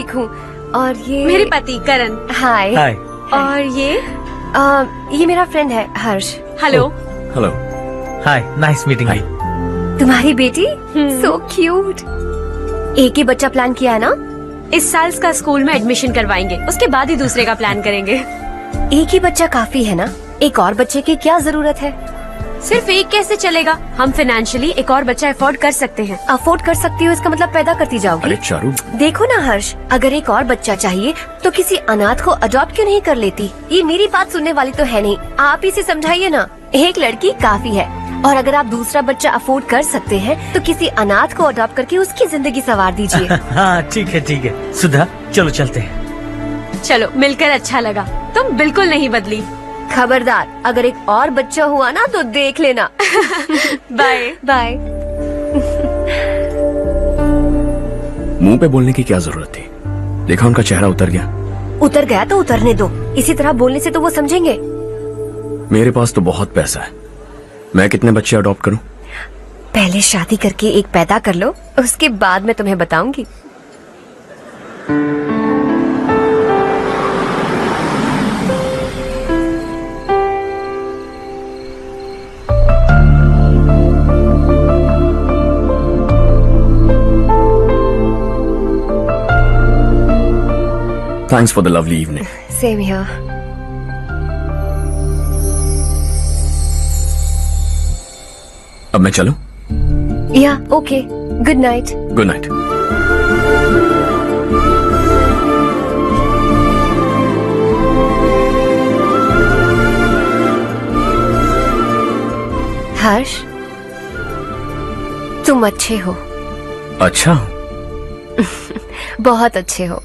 ठीक हूँ। और ये मेरे पति करण। हाय। हाय। और ये मेरा फ्रेंड है Harsh. Hello. Hello. Hi, nice meeting you. तुम्हारी बेटी सो क्यूट। एक ही बच्चा प्लान किया है ना? इस साल का स्कूल में एडमिशन करवाएंगे, उसके बाद ही दूसरे का प्लान करेंगे। एक ही बच्चा काफी है ना? एक और बच्चे की क्या जरूरत है? सिर्फ एक कैसे चलेगा? हम फाइनेंशियली एक और बच्चा अफोर्ड कर सकते हैं। अफोर्ड कर सकती हो इसका मतलब पैदा करती जाओगी? अरे चारू, देखो ना हर्ष, अगर एक और बच्चा चाहिए तो किसी अनाथ को अडॉप्ट क्यों नहीं कर लेती? ये मेरी बात सुनने वाली तो है नहीं, आप ही से समझाइए ना। एक लड़की काफी है, और अगर आप दूसरा बच्चा अफोर्ड कर सकते हैं तो किसी अनाथ को अडॉप्ट करके उसकी जिंदगी संवार दीजिए। हाँ ठीक है सुधा, चलो चलते हैं। चलो, मिलकर अच्छा लगा। तुम बिल्कुल नहीं बदली। खबरदार, अगर एक और बच्चा हुआ ना तो देख लेना। Bye bye. मुंह पे बोलने की क्या जरूरत थी? देखा उनका चेहरा उतर गया। उतर गया तो उतरने दो, इसी तरह बोलने से तो वो समझेंगे। मेरे पास तो बहुत पैसा है, मैं कितने बच्चे अडॉप्ट करूं? पहले शादी करके एक पैदा कर लो, उसके बाद मैं तुम्हें बताऊंगी। Thanks for the lovely evening. Same here. अब मैं चलूं? Yeah, okay. Good night. Good night. Harsh, तुम अच्छे हो। अच्छा, बहुत अच्छे हो।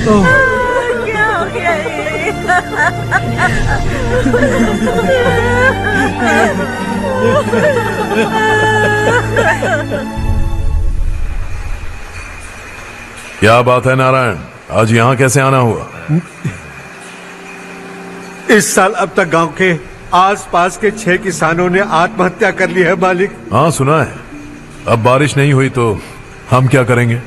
क्या हो गया ये? क्या बात है नारायण, आज यहाँ कैसे आना हुआ? इस साल अब तक गांव के आसपास के 6 किसानों ने आत्महत्या कर ली है मालिक। हाँ सुना है। अब बारिश नहीं हुई तो हम क्या करेंगे?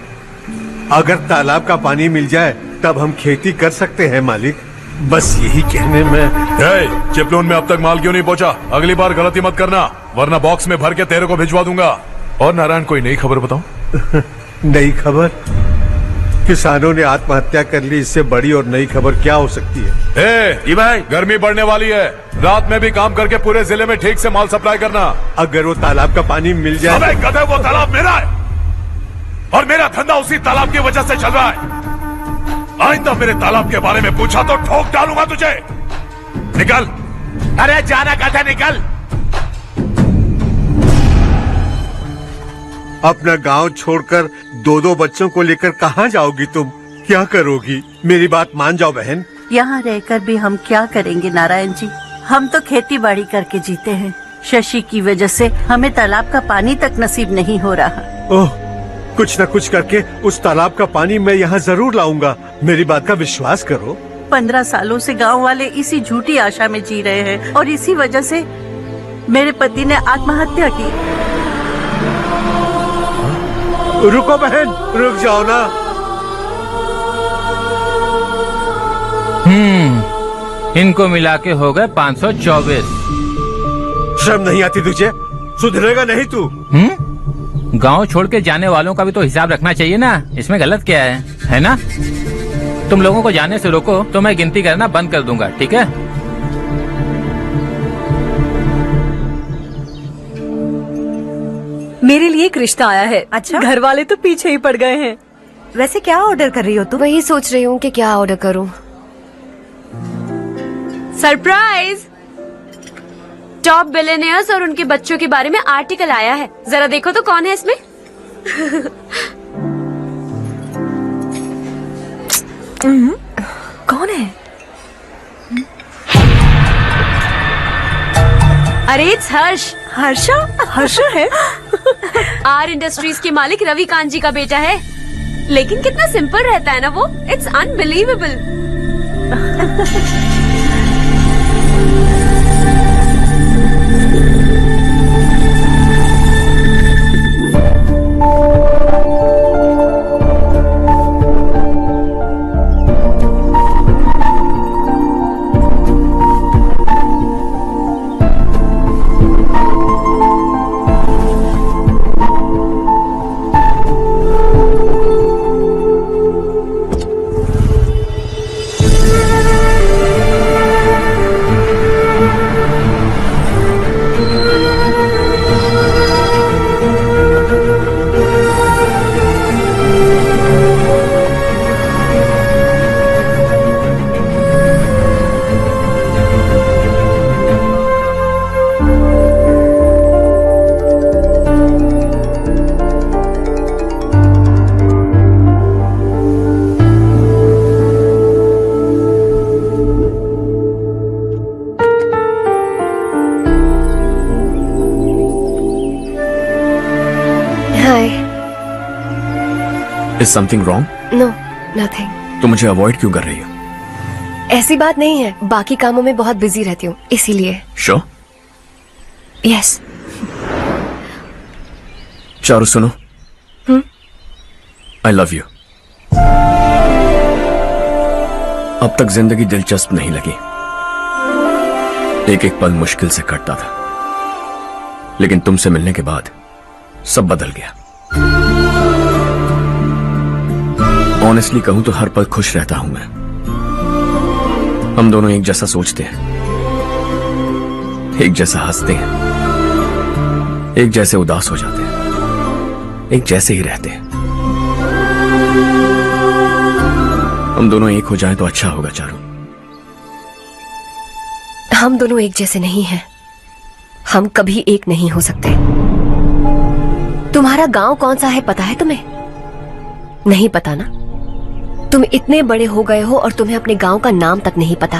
अगर तालाब का पानी मिल जाए तब हम खेती कर सकते हैं मालिक। बस यही कहने में। चिपलून में अब तक माल क्यों नहीं पहुँचा? अगली बार गलती मत करना, वरना बॉक्स में भर के तेरे को भिजवा दूंगा। और नारायण, कोई नई खबर बताओ। नई खबर? किसानों ने आत्महत्या कर ली, इससे बड़ी और नई खबर क्या हो सकती है? भाई, गर्मी बढ़ने वाली है, रात में भी काम करके पूरे जिले में ठीक से माल सप्लाई करना। अगर वो तालाब का पानी मिल जाए। अबे गधे, वो तालाब मेरा है और मेरा धंधा उसी तालाब की वजह से चल रहा है। आइंदा मेरे तालाब के बारे में पूछा तो ठोक डालूंगा तुझे। निकल। अरे जाना कहता, निकल। अपना गांव छोड़कर 2-2 बच्चों को लेकर कहाँ जाओगी तुम? क्या करोगी? मेरी बात मान जाओ बहन। यहाँ रहकर भी हम क्या करेंगे नारायण जी? हम तो खेती बाड़ी करके जीते हैं। शशि की वजह से हमें तालाब का पानी तक नसीब नहीं हो रहा। ओह, कुछ न कुछ करके उस तालाब का पानी मैं यहाँ जरूर लाऊंगा। मेरी बात का विश्वास करो। 15 सालों से गांव वाले इसी झूठी आशा में जी रहे हैं और इसी वजह से मेरे पति ने आत्महत्या की। रुको बहन, रुक जाओ ना। इनको मिला के हो गए 524। शर्म नहीं आती तुझे? सुधरेगा नहीं तू? गांव छोड़ के जाने वालों का भी तो हिसाब रखना चाहिए ना। इसमें गलत क्या है ना? तुम लोगों को जाने से रोको तो मैं गिनती करना बंद कर दूंगा, ठीक है? मेरे लिए एक रिश्ता आया है। अच्छा? घर वाले तो पीछे ही पड़ गए हैं। वैसे क्या ऑर्डर कर रही हो तुम? वही सोच रही हूँ कि क्या ऑर्डर करूँ। सरप्राइज! टॉप बिलियनियर्स और उनके बच्चों के बारे में आर्टिकल आया है। जरा देखो तो कौन है इसमें। कौन है? अरे इट्स हर्ष। हर्षा? हर्षा है? आर इंडस्ट्रीज के मालिक रवि कांत जी का बेटा है, लेकिन कितना सिंपल रहता है ना वो, it's unbelievable. Is something wrong? No nothing. तो मुझे अवॉइड क्यों कर रही हो? ऐसी बात नहीं है, बाकी कामों में बहुत बिजी रहती हूँ इसीलिए। Sure? यस। चारू सुनो। I love you. अब तक जिंदगी दिलचस्प नहीं लगी, एक एक पल मुश्किल से कटता था, लेकिन तुमसे मिलने के बाद सब बदल गया। ऑनेस्टली कहूं तो हर पल खुश रहता हूं मैं। हम दोनों एक जैसा सोचते हैं, एक जैसा हंसते हैं, एक जैसे उदास हो जाते हैं, एक जैसे ही रहते हैं। हम दोनों एक हो जाएं तो अच्छा होगा चारू। हम दोनों एक जैसे नहीं हैं, हम कभी एक नहीं हो सकते। तुम्हारा गांव कौन सा है पता है तुम्हें? नहीं पता ना? तुम इतने बड़े हो गए हो और तुम्हें अपने गांव का नाम तक नहीं पता।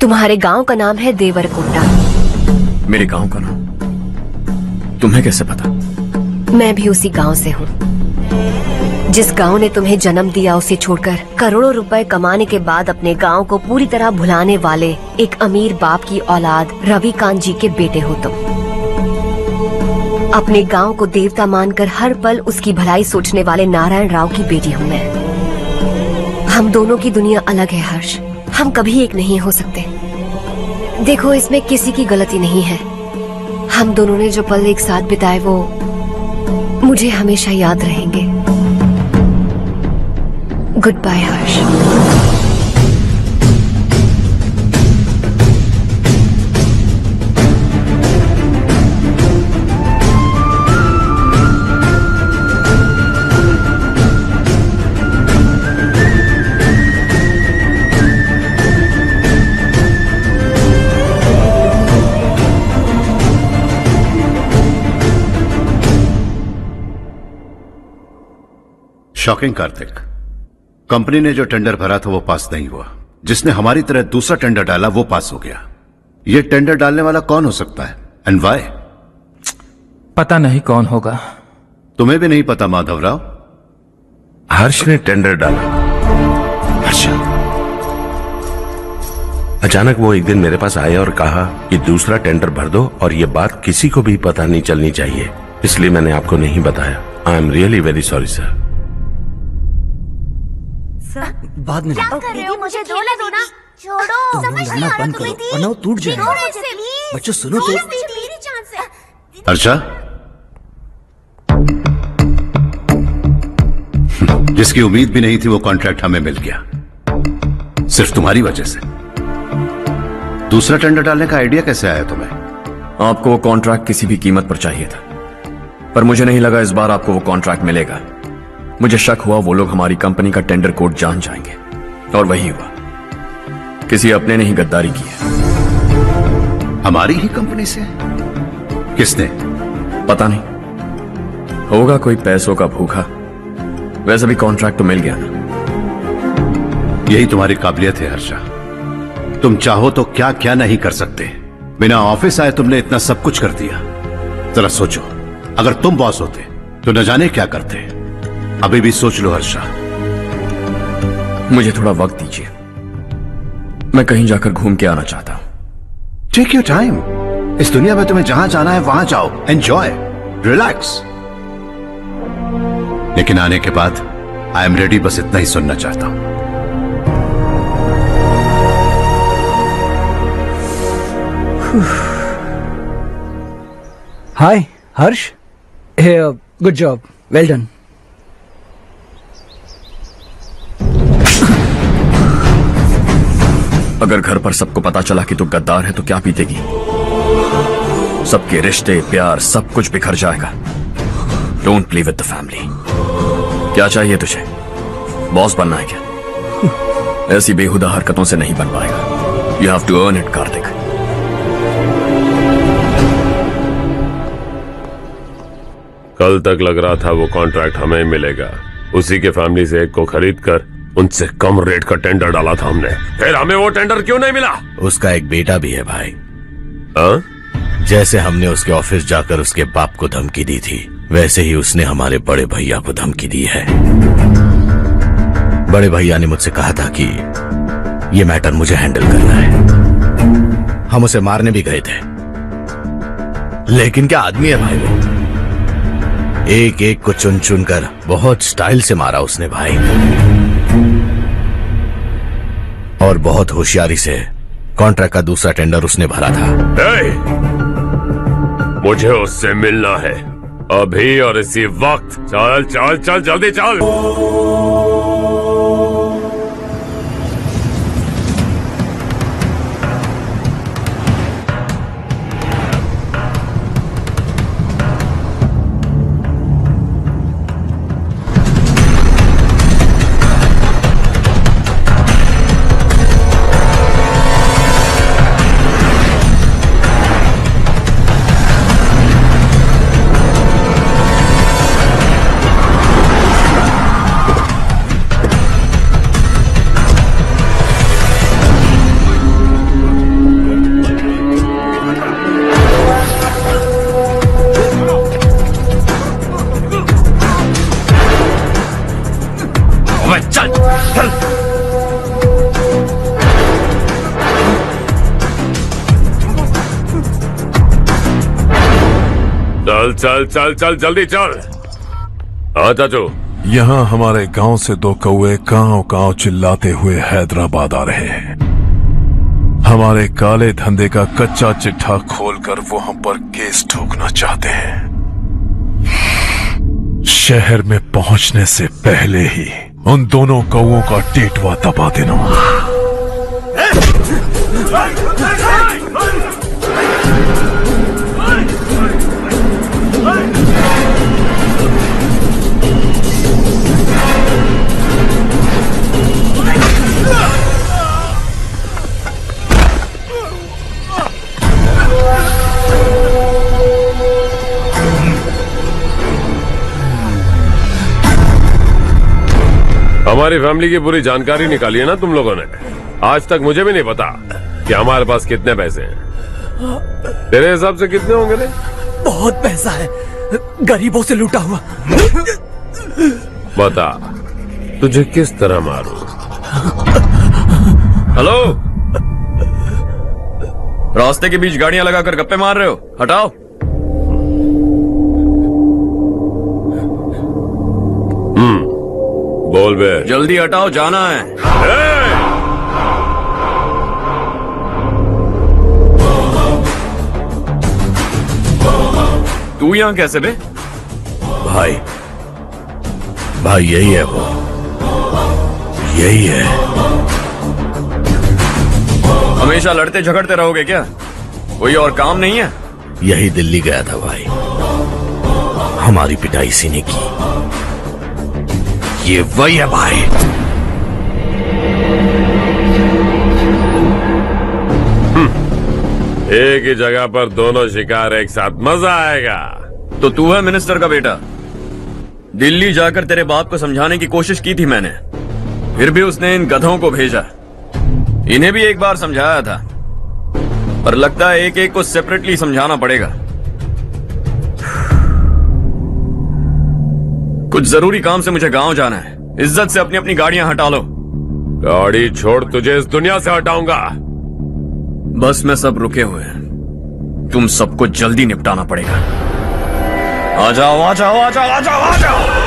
तुम्हारे गांव का नाम है देवरकोटा। मेरे गांव का नाम तुम्हें कैसे पता? मैं भी उसी गांव से हूँ। जिस गांव ने तुम्हें जन्म दिया उसे छोड़कर करोड़ों रुपए कमाने के बाद अपने गांव को पूरी तरह भुलाने वाले एक अमीर बाप की औलाद रवि कांत जी के बेटे हो तुम। अपने गांव को देवता मानकर हर पल उसकी भलाई सोचने वाले नारायण राव की बेटी हूँ मैं। हम दोनों की दुनिया अलग है हर्ष, हम कभी एक नहीं हो सकते। देखो इसमें किसी की गलती नहीं है। हम दोनों ने जो पल एक साथ बिताए वो मुझे हमेशा याद रहेंगे। गुड बाय हर्ष। शॉकिंग कार्तिक, कंपनी ने जो टेंडर भरा था वो पास नहीं हुआ। जिसने हमारी तरह दूसरा टेंडर डाला वो पास हो गया। ये टेंडर डालने वाला कौन हो सकता है एंड व्हाई? पता नहीं कौन होगा। तुम्हें भी नहीं पता माधवराव? हर्ष ने टेंडर डाला। अच्छा। अचानक वो एक दिन मेरे पास आया और कहा कि दूसरा टेंडर भर दो और ये बात किसी को भी पता नहीं चलनी चाहिए, इसलिए मैंने आपको नहीं बताया। I am really very sorry sir. बाद में क्या कर रहे हो? मुझे दो ना छोड़ो। समझ नहीं आ रहा बंद करो वरना वो टूट जाएगा। बच्चों सुनो तो। मेरी चांस है। अच्छा, जिसकी उम्मीद भी नहीं थी वो कॉन्ट्रैक्ट हमें मिल गया, सिर्फ तुम्हारी वजह से। दूसरा टेंडर डालने का आइडिया कैसे आया तुम्हें? आपको वो कॉन्ट्रैक्ट किसी भी कीमत पर चाहिए था, पर मुझे नहीं लगा इस बार आपको वो कॉन्ट्रैक्ट मिलेगा। मुझे शक हुआ वो लोग हमारी कंपनी का टेंडर कोड जान जाएंगे, और वही हुआ। किसी अपने ने ही गद्दारी की है। हमारी ही कंपनी से? किसने? पता नहीं, होगा कोई पैसों का भूखा। वैसे भी कॉन्ट्रैक्ट तो मिल गया ना। यही तुम्हारी काबिलियत है हर्षा। तुम चाहो तो क्या क्या नहीं कर सकते। बिना ऑफिस आए तुमने इतना सब कुछ कर दिया। जरा सोचो, अगर तुम बॉस होते तो न जाने क्या करते। अभी भी सोच लो हर्षा। मुझे थोड़ा वक्त दीजिए, मैं कहीं जाकर घूम के आना चाहता हूं। Take your time. इस दुनिया में तुम्हें जहां जाना है वहां जाओ, एंजॉय, रिलैक्स। लेकिन आने के बाद आई एम रेडी, बस इतना ही सुनना चाहता हूं। हाय हर्ष, गुड जॉब, वेल डन। अगर घर पर सबको पता चला कि तू गद्दार है तो क्या पीतेगी? सबके रिश्ते, प्यार, सब कुछ बिखर जाएगा। Don't play with the family. क्या चाहिए तुझे? बॉस बनना है क्या? ऐसी बेहुदा हरकतों से नहीं बन पाएगा। You have to earn it Kartik. कल तक लग रहा था वो कॉन्ट्रैक्ट हमें मिलेगा। उसी के फैमिली से एक को खरीद कर उनसे कम रेट का टेंडर डाला था हमने। फिर हमें वो टेंडर क्यों नहीं मिला? उसका एक बेटा भी है भाई। हाँ? जैसे हमने उसके ऑफिस जाकर उसके बाप को धमकी दी थी, वैसे ही उसने हमारे बड़े भैया को धमकी दी है। बड़े भैया ने मुझसे कहा था कि ये मैटर मुझे हैंडल करना है। हम उसे मारने भी गए थे, लेकिन क्या आदमी है भाई वो। एक एक को चुन चुन कर बहुत स्टाइल से मारा उसने भाई, और बहुत होशियारी से कॉन्ट्रैक्ट का दूसरा टेंडर उसने भरा था। मुझे उससे मिलना है अभी और इसी वक्त। चल चल चल जल्दी चल। चल चल चल चल जल्दी चल। हाँ चाचू, यहाँ हमारे गांव से 2 कौए गांव गांव चिल्लाते हुए हैदराबाद आ रहे हैं। हमारे काले धंधे का कच्चा चिट्ठा खोलकर वो हम पर केस ठोकना चाहते हैं। शहर में पहुंचने से पहले ही उन दोनों कौओं का टेटवा दबा देना। हमारी फैमिली की पूरी जानकारी निकाली है ना तुम लोगों ने। आज तक मुझे भी नहीं पता कि हमारे पास कितने पैसे हैं। तेरे हिसाब से कितने होंगे रे? बहुत पैसा है, गरीबों से लूटा हुआ। बता तुझे किस तरह मारूं? हेलो, रास्ते के बीच गाड़ियां लगाकर गप्पे मार रहे हो? हटाओ। बोल बे। जल्दी हटाओ, जाना है। तू यहाँ कैसे बे? भाई भाई यही है वो, यही है। हमेशा लड़ते झगड़ते रहोगे क्या? कोई और काम नहीं है? यही दिल्ली गया था भाई, हमारी पिटाई इसी ने की। ये वही है भाई। एक ही जगह पर दोनों शिकार एक साथ, मजा आएगा। तो तू है मिनिस्टर का बेटा? दिल्ली जाकर तेरे बाप को समझाने की कोशिश की थी मैंने, फिर भी उसने इन गधों को भेजा। इन्हें भी एक बार समझाया था, पर लगता है एक एक को सेपरेटली समझाना पड़ेगा। कुछ जरूरी काम से मुझे गांव जाना है। इज्जत से अपनी अपनी गाड़ियां हटा लो। गाड़ी छोड़, तुझे इस दुनिया से हटाऊंगा। बस में सब रुके हुए हैं, तुम सबको जल्दी निपटाना पड़ेगा। आ जाओ आ जाओ आ जाओ आ जाओ आ जाओ।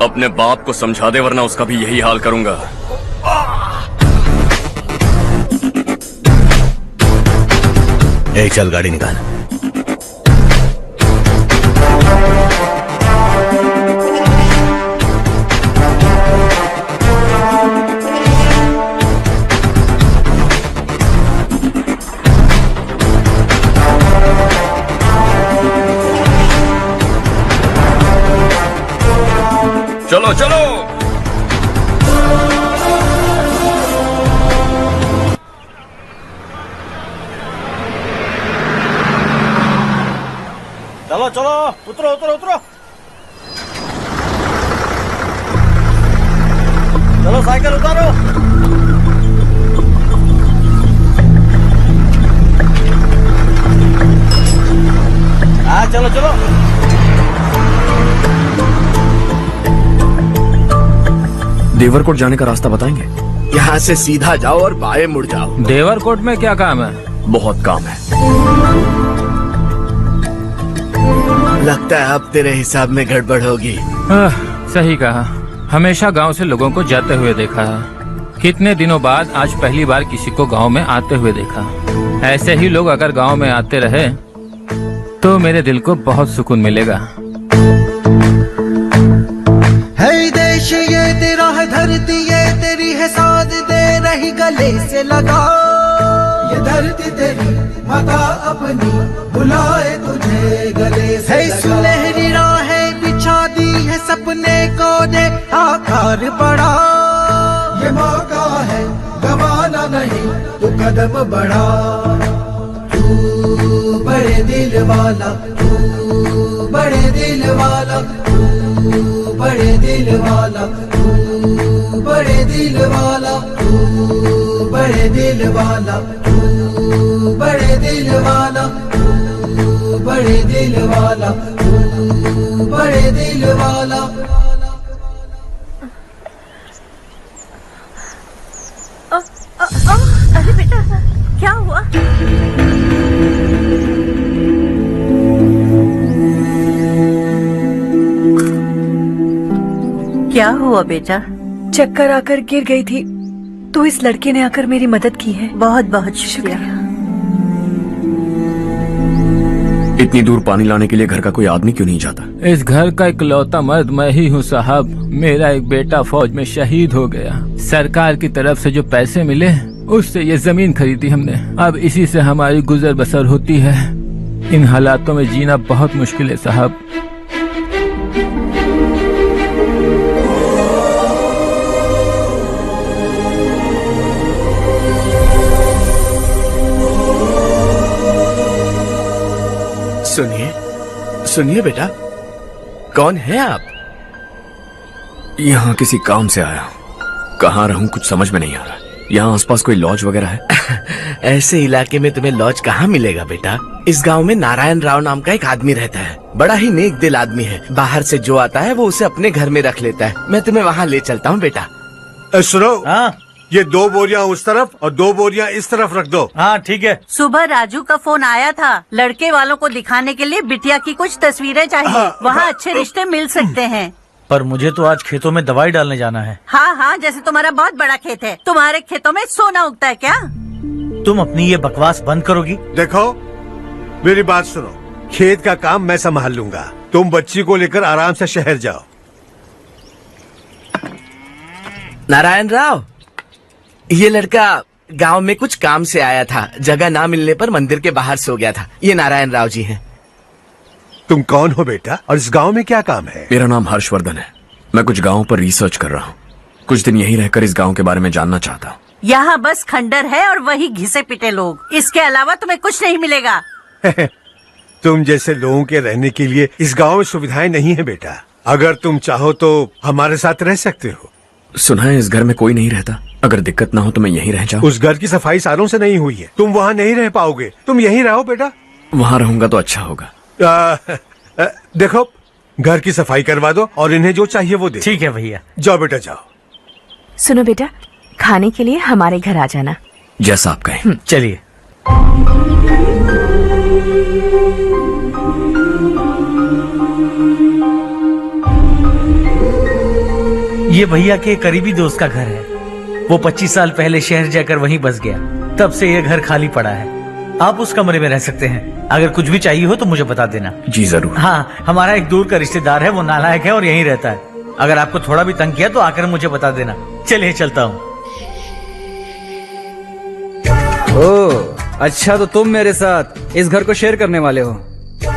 अपने बाप को समझा दे, वरना उसका भी यही हाल करूंगा। चल गाड़ी निकाल। चलो चलो। चलो चलो, उतरो उतरो उतरो। चलो साइकिल उतारो। हाँ चलो चलो। देवरकोट जाने का रास्ता बताएंगे? यहाँ से सीधा जाओ और बाएं मुड़ जाओ। देवरकोट में क्या काम है? बहुत काम है। लगता है अब तेरे हिसाब में गड़बड़ होगी। सही कहा। हमेशा गांव से लोगों को जाते हुए देखा है, कितने दिनों बाद आज पहली बार किसी को गांव में आते हुए देखा। ऐसे ही लोग अगर गांव में आते रहे तो मेरे दिल को बहुत सुकून मिलेगा। है देश ये तेरा है, धरती ये तेरी है, साथ दे रही गले से लगा। ये धरती तेरी माता अपनी बुलाए तुझे गले से लगा। सुनहरी राहें बिछा दी है, सपने को दे आकार बढ़ा। ये मौका है गवाना नहीं, तू कदम बढ़ा। तू बड़े दिल वाला, तू बड़े दिल वाला, तू बड़े दिल वाला, तू बड़े दिल वाला, तू बड़े दिल वाला, तू बड़े दिल वाला, तू बड़े दिल वाला, तू बड़े दिल वाला। अरे बेटा क्या हुआ? क्या हुआ बेटा? चक्कर आकर गिर गई थी तो इस लड़के ने आकर मेरी मदद की है। बहुत बहुत शुक्रिया। इतनी दूर पानी लाने के लिए घर का कोई आदमी क्यों नहीं जाता? इस घर का इकलौता मर्द मैं ही हूँ साहब। मेरा एक बेटा फौज में शहीद हो गया। सरकार की तरफ से जो पैसे मिले उससे ये जमीन खरीदी हमने। अब इसी से हमारी गुजर बसर होती है। इन हालातों में जीना बहुत मुश्किल है साहब। सुनिए सुनिए बेटा, कौन है आप? यहाँ किसी काम से आया हूँ। कहाँ रहूँ कुछ समझ में नहीं आ रहा। यहाँ आसपास कोई लॉज वगैरह है? ऐसे इलाके में तुम्हें लॉज कहाँ मिलेगा बेटा। इस गांव में नारायण राव नाम का एक आदमी रहता है, बड़ा ही नेक दिल आदमी है। बाहर से जो आता है वो उसे अपने घर में रख लेता है। मैं तुम्हें वहाँ ले चलता हूँ बेटा। सुनो, ये 2 बोरियां उस तरफ और 2 बोरियां इस तरफ रख दो। हाँ ठीक है। सुबह राजू का फोन आया था, लड़के वालों को दिखाने के लिए बिटिया की कुछ तस्वीरें चाहिए। वहाँ अच्छे रिश्ते मिल सकते हैं। पर मुझे तो आज खेतों में दवाई डालने जाना है। हाँ हाँ, जैसे तुम्हारा बहुत बड़ा खेत है। तुम्हारे खेतों में सोना उगता है क्या? तुम अपनी ये बकवास बंद करोगी? देखो मेरी बात सुनो, खेत का काम मैं संभाल लूंगा। तुम बच्ची को लेकर आराम से शहर जाओ। नारायण राव, ये लड़का गांव में कुछ काम से आया था। जगह ना मिलने पर मंदिर के बाहर सो गया था। ये नारायण राव जी हैं। तुम कौन हो बेटा और इस गांव में क्या काम है? मेरा नाम हर्षवर्धन है। मैं कुछ गाँव पर रिसर्च कर रहा हूँ। कुछ दिन यहीं रहकर इस गाँव के बारे में जानना चाहता हूँ। यहाँ बस खंडर है और वही घिसे पिटे लोग। इसके अलावा तुम्हें कुछ नहीं मिलेगा। तुम जैसे लोगों के रहने के लिए इस गांव में सुविधाएं नहीं है बेटा। अगर तुम चाहो तो हमारे साथ रह सकते हो। सुना है इस घर में कोई नहीं रहता। अगर दिक्कत ना हो तो मैं यहीं रह जाऊँ। उस घर की सफाई सालों से नहीं हुई है। तुम वहाँ नहीं रह पाओगे। तुम यहीं रहो बेटा। वहाँ रहूंगा तो अच्छा होगा। देखो, घर की सफाई करवा दो और इन्हें जो चाहिए वो दे। ठीक है भैया। जाओ बेटा जाओ। सुनो बेटा, खाने के लिए हमारे घर आ जाना। जैसा आप कहें। चलिए। ये भैया के करीबी दोस्त का घर है। वो 25 साल पहले शहर जाकर वहीं बस गया। तब से ये घर खाली पड़ा है। आप उस कमरे में रह सकते हैं। अगर कुछ भी चाहिए हो तो मुझे बता देना। जी जरूर। हाँ, हमारा एक दूर का रिश्तेदार है, वो नालायक है और यहीं रहता है। अगर आपको थोड़ा भी तंग किया तो आकर मुझे बता देना। चलिए चलता हूँ। ओह अच्छा, तो तुम मेरे साथ इस घर को शेयर करने वाले हो।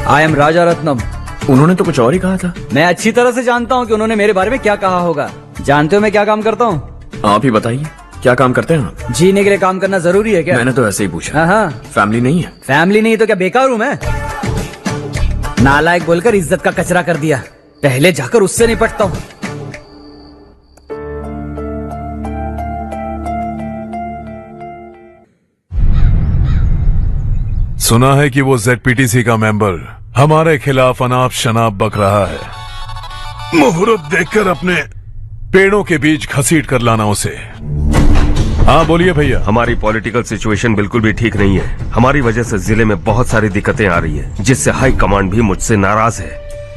आई एम राजा रत्नम। उन्होंने तो कुछ और ही कहा था। मैं अच्छी तरह से जानता हूँ कि उन्होंने मेरे बारे में क्या कहा होगा। जानते हो मैं क्या काम करता हूँ? आप ही बताइए, क्या काम करते हैं आप? जीने के लिए काम करना जरूरी है क्या? मैंने तो ऐसे ही पूछा। हाँ। फैमिली नहीं है? फैमिली नहीं तो क्या बेकार हूँ मैं? नालायक बोलकर इज्जत का कचरा कर दिया। पहले जाकर उससे निपटता हूँ। सुना है कि वो ZPTC का मेंबर हमारे खिलाफ अनाप शनाप बक रहा है। मुहूर्त देखकर अपने पेड़ों के बीच घसीट कर लाना उसे। हाँ बोलिए भैया। हमारी पॉलिटिकल सिचुएशन बिल्कुल भी ठीक नहीं है। हमारी वजह से जिले में बहुत सारी दिक्कतें आ रही है, जिससे हाई कमांड भी मुझसे नाराज है।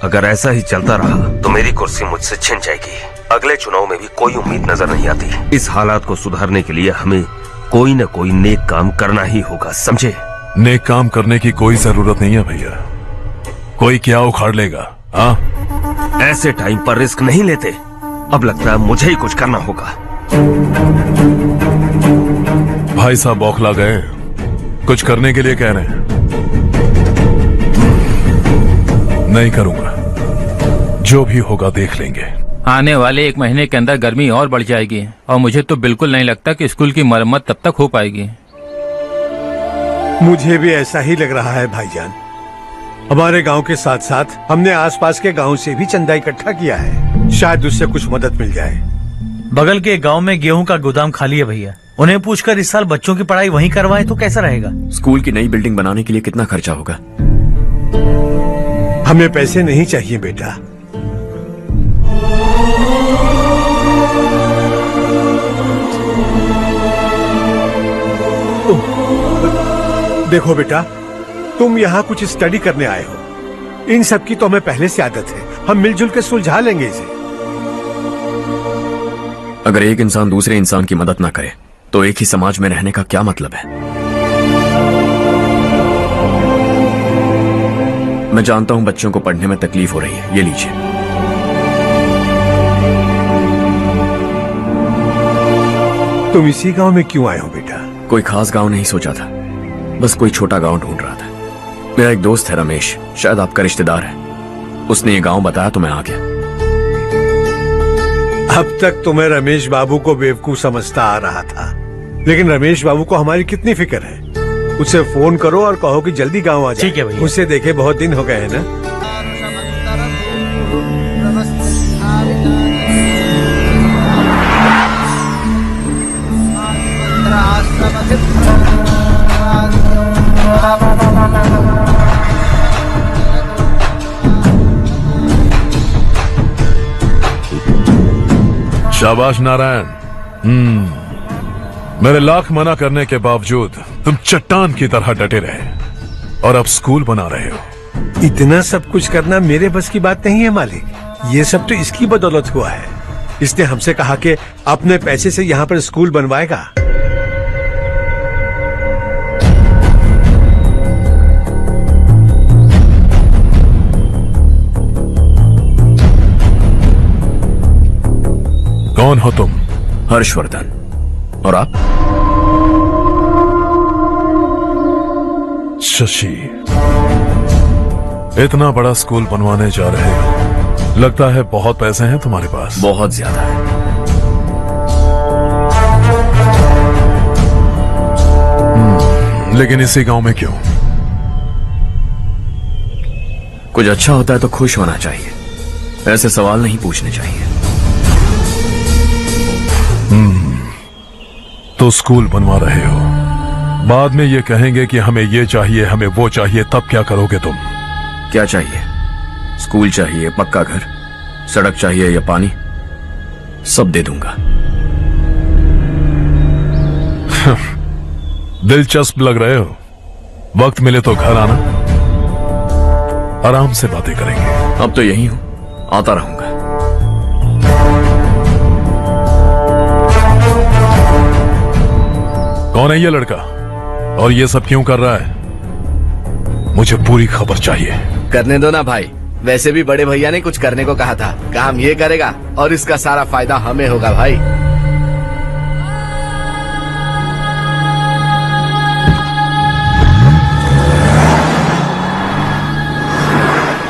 अगर ऐसा ही चलता रहा तो मेरी कुर्सी मुझसे छिन जाएगी। अगले चुनाव में भी कोई उम्मीद नजर नहीं आती। इस हालात को सुधारने के लिए हमें कोई न कोई नेक काम करना ही होगा, समझे? नेक काम करने की कोई जरूरत नहीं है भैया। कोई क्या उखाड़ लेगा? हाँ, ऐसे टाइम पर रिस्क नहीं लेते। अब लगता है मुझे ही कुछ करना होगा। भाई साहब बौखला गए, कुछ करने के लिए कह रहे हैं। नहीं करूंगा, जो भी होगा देख लेंगे। आने वाले 1 महीने के अंदर गर्मी और बढ़ जाएगी और मुझे तो बिल्कुल नहीं लगता कि स्कूल की मरम्मत तब तक हो पाएगी। मुझे भी ऐसा ही लग रहा है भाईजान। हमारे गांव के साथ साथ हमने आसपास के गांव से भी चंदा इकट्ठा किया है। शायद उससे कुछ मदद मिल जाए। बगल के गांव में गेहूं का गोदाम खाली है भैया। उन्हें पूछकर इस साल बच्चों की पढ़ाई वहीं करवाए तो कैसा रहेगा? स्कूल की नई बिल्डिंग बनाने के लिए कितना खर्चा होगा? हमें पैसे नहीं चाहिए बेटा। देखो बेटा, तुम यहाँ कुछ स्टडी करने आए हो। इन सब की तो हमें पहले से आदत है। हम मिलजुल के सुलझा लेंगे इसे। अगर एक इंसान दूसरे इंसान की मदद ना करे तो एक ही समाज में रहने का क्या मतलब है? मैं जानता हूं बच्चों को पढ़ने में तकलीफ हो रही है। ये लीजिए। तुम इसी गांव में क्यों आए हो बेटा? कोई खास गांव नहीं सोचा था, बस कोई छोटा गांव ढूंढ रहा था। मेरा एक दोस्त है रमेश, शायद आपका रिश्तेदार है। उसने ये गांव बताया तो मैं आ गया। अब तक तुम्हें रमेश बाबू को बेवकूफ समझता आ रहा था, लेकिन रमेश बाबू को हमारी कितनी फिक्र है। उसे फोन करो और कहो कि जल्दी गांव आ जाए। ठीक है भैया। उसे देखे बहुत दिन हो गए हैं ना। शाबाश नारायण। मेरे लाख मना करने के बावजूद तुम चट्टान की तरह डटे रहे और अब स्कूल बना रहे हो। इतना सब कुछ करना मेरे बस की बात नहीं है मालिक। ये सब तो इसकी बदौलत हुआ है। इसने हमसे कहा कि अपने पैसे से यहाँ पर स्कूल बनवाएगा। कौन हो तुम? हर्षवर्धन। और आप? शशि। इतना बड़ा स्कूल बनवाने जा रहे हो। लगता है बहुत पैसे हैं तुम्हारे पास। बहुत ज्यादा है। लेकिन इसी गांव में क्यों? कुछ अच्छा होता है तो खुश होना चाहिए, ऐसे सवाल नहीं पूछने चाहिए। तो स्कूल बनवा रहे हो, बाद में ये कहेंगे कि हमें ये चाहिए, हमें वो चाहिए, तब क्या करोगे तुम? क्या चाहिए? स्कूल चाहिए, पक्का घर, सड़क चाहिए या पानी, सब दे दूंगा। दिलचस्प लग रहे हो। वक्त मिले तो घर आना, आराम से बातें करेंगे। अब तो यही हूं, आता रहूंगा। कौन है ये लड़का और ये सब क्यों कर रहा है? मुझे पूरी खबर चाहिए। करने दो ना भाई, वैसे भी बड़े भैया ने कुछ करने को कहा था। काम ये करेगा और इसका सारा फायदा हमें होगा भाई।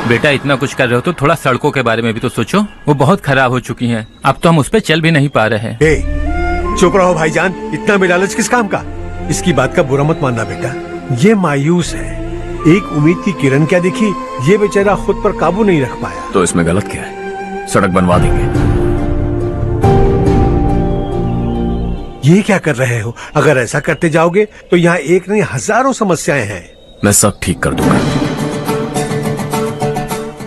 बेटा इतना कुछ कर रहे हो तो थोड़ा सड़कों के बारे में भी तो सोचो। वो बहुत खराब हो चुकी हैं। अब तो हम उस पर चल भी नहीं पा रहे हैं। चुप रहो भाईजान, इतना बेलालच किस काम का? इसकी बात का बुरा मत मानना बेटा, ये मायूस है। एक उम्मीद की किरण क्या दिखी, ये बेचारा खुद पर काबू नहीं रख पाया। तो इसमें गलत क्या है? सड़क बनवा देंगे। ये क्या कर रहे हो? अगर ऐसा करते जाओगे तो यहाँ एक नहीं हजारों समस्याएं हैं। मैं सब ठीक कर दूंगा।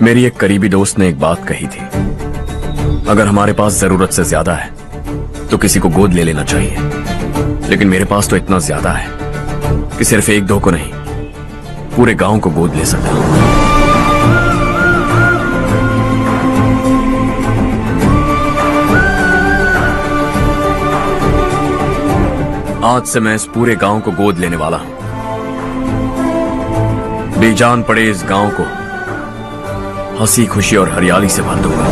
मेरी एक करीबी दोस्त ने एक बात कही थी, अगर हमारे पास जरूरत से ज्यादा है तो किसी को गोद ले लेना चाहिए। लेकिन मेरे पास तो इतना ज्यादा है कि सिर्फ एक दो को नहीं, पूरे गांव को गोद ले सकता हूं। आज से मैं इस पूरे गांव को गोद लेने वाला हूं। बेजान पड़े इस गांव को हंसी खुशी और हरियाली से भर दूंगा।